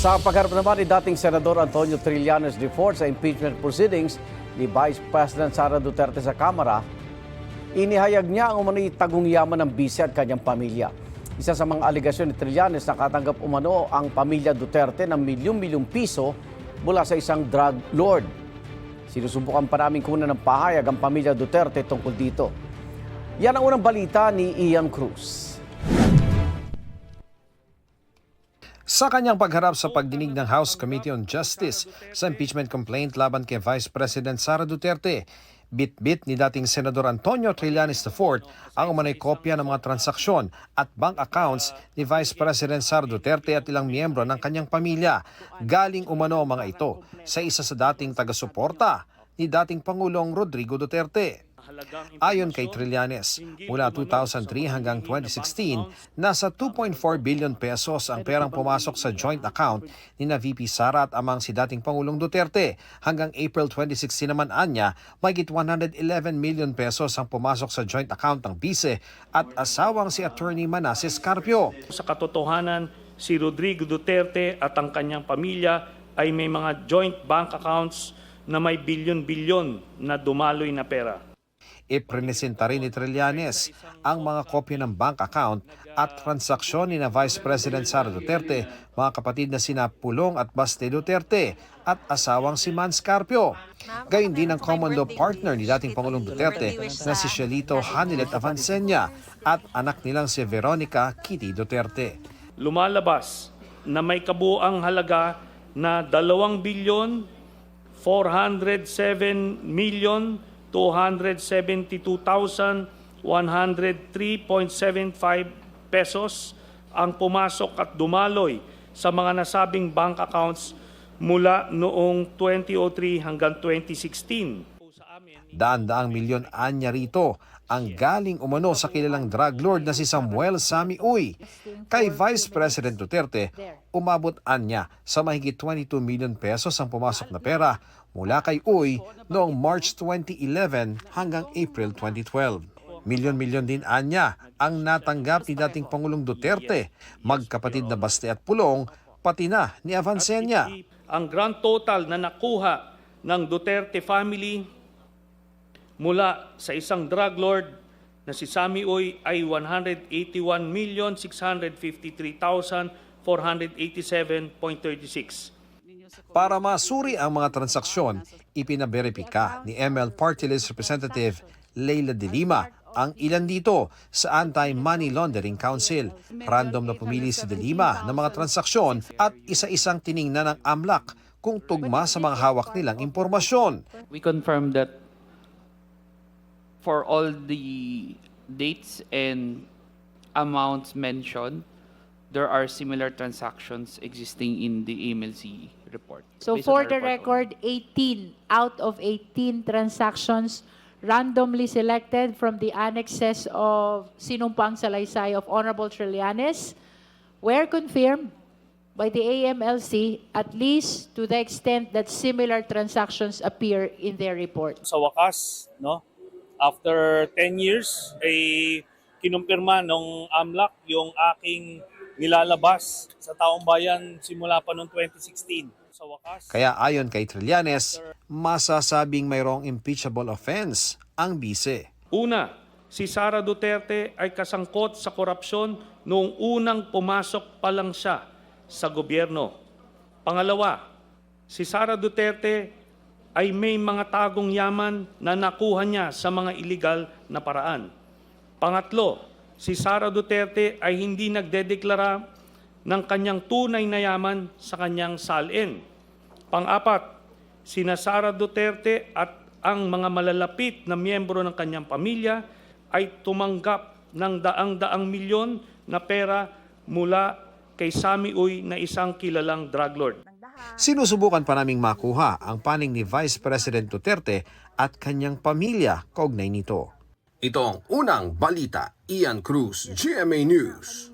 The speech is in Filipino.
Sa pagharap naman ni dating Senador Antonio Trillanes IV sa impeachment proceedings ni Vice President Sara Duterte sa Kamara, inihayag niya ang umano'y tagong yaman ng bise at kanyang pamilya. Isa sa mga aligasyon ni Trillanes, nakatanggap umano ang pamilya Duterte ng milyong-milyong piso mula sa isang drug lord. Sinusubukan pa namin kunan ng pahayag ang pamilya Duterte tungkol dito. Yan ang unang balita ni Ian Cruz. Sa kanyang pagharap sa pagdinig ng House Committee on Justice sa impeachment complaint laban kay Vice President Sara Duterte, bit-bit ni dating Senador Antonio Trillanes IV ang umano'y kopya ng mga transaksyon at bank accounts ni Vice President Sara Duterte at ilang miyembro ng kanyang pamilya. Galing umano ang mga ito sa isa sa dating taga-suporta ni dating Pangulong Rodrigo Duterte. Ayon kay Trillanes, mula 2003 hanggang 2016, nasa 2.4 billion pesos ang perang pumasok sa joint account ni na VP Sara at amang si dating Pangulong Duterte. Hanggang April 2016 naman anya, mahigit 111 million pesos ang pumasok sa joint account ng bise at asawang si Attorney Manasseh Carpio. Sa katotohanan, si Rodrigo Duterte at ang kanyang pamilya ay may mga joint bank accounts na may bilyon-bilyon na dumaloy na pera. Ipresenta rin ni Trillanes ang mga kopya ng bank account at transaksyon ni na Vice President Sara Duterte, mga kapatid na sina Pulong at Baste Duterte at asawang si Mans Carpio. Gayun din ang common law partner ni dating Pangulong Duterte na si Shelito Hanilet Avancenia at anak nilang si Veronica Kitty Duterte. Lumalabas na may kabuang halaga na 2 bilyon 407 million 272,103.75 pesos ang pumasok at dumaloy sa mga nasabing bank accounts mula noong 2003 hanggang 2016. Daan-daang milyon anya rito ang galing umano sa kilalang drug lord na si Samuel Sammy Uy. Kay Vice President Duterte, umabot anya sa mahigit 22 million pesos ang pumasok na pera mula kay Uy noong March 2011 hanggang April 2012. Milyon-milyon din anya ang natanggap ni dating Pangulong Duterte, magkapatid na Baste at Pulong, pati na ni Avancenia. Ang grand total na nakuha ng Duterte family mula sa isang drug lord na si Sammy Uy ay 181,653,487.36. Para masuri ang mga transaksyon, ipinaberipika ni ML Party List Representative Leila De Lima ang ilan dito sa Anti-Money Laundering Council. Random na pumili si De Lima ng mga transaksyon at isa-isang tiningnan ng AMLAC kung tugma sa mga hawak nilang impormasyon. We confirm that for all the dates and amounts mentioned, there are similar transactions existing in the AMLC report. So Based on for our the report record, 18 out of 18 transactions randomly selected from the annexes of Sinumpang Salaysay of Honorable Trillanes were confirmed by the AMLC, at least to the extent that similar transactions appear in their report. Sa wakas, no, after 10 years, ay kinumpirma ng AMLAC yung aking nilalabas sa taong bayan simula pa noong 2016. Sa wakas, Kaya ayon kay Trillanes, masasabing mayroong impeachable offense ang bise. Una, si Sara Duterte ay kasangkot sa korupsyon noong unang pumasok pa lang siya sa gobyerno. Pangalawa, si Sara Duterte ay may mga tagong yaman na nakuha niya sa mga iligal na paraan. Pangatlo, si Sara Duterte ay hindi nagdedeklara ng kanyang tunay na yaman sa kanyang salin. Pang-apat, sina Sara Duterte at ang mga malalapit na miyembro ng kanyang pamilya ay tumanggap ng daang-daang milyon na pera mula kay Sammy Uy na isang kilalang drug lord. Sinusubukan pa naming makuha ang panig ni Vice President Duterte at kanyang pamilya kaugnay nito. Ito ang unang balita. Ian Cruz, GMA News.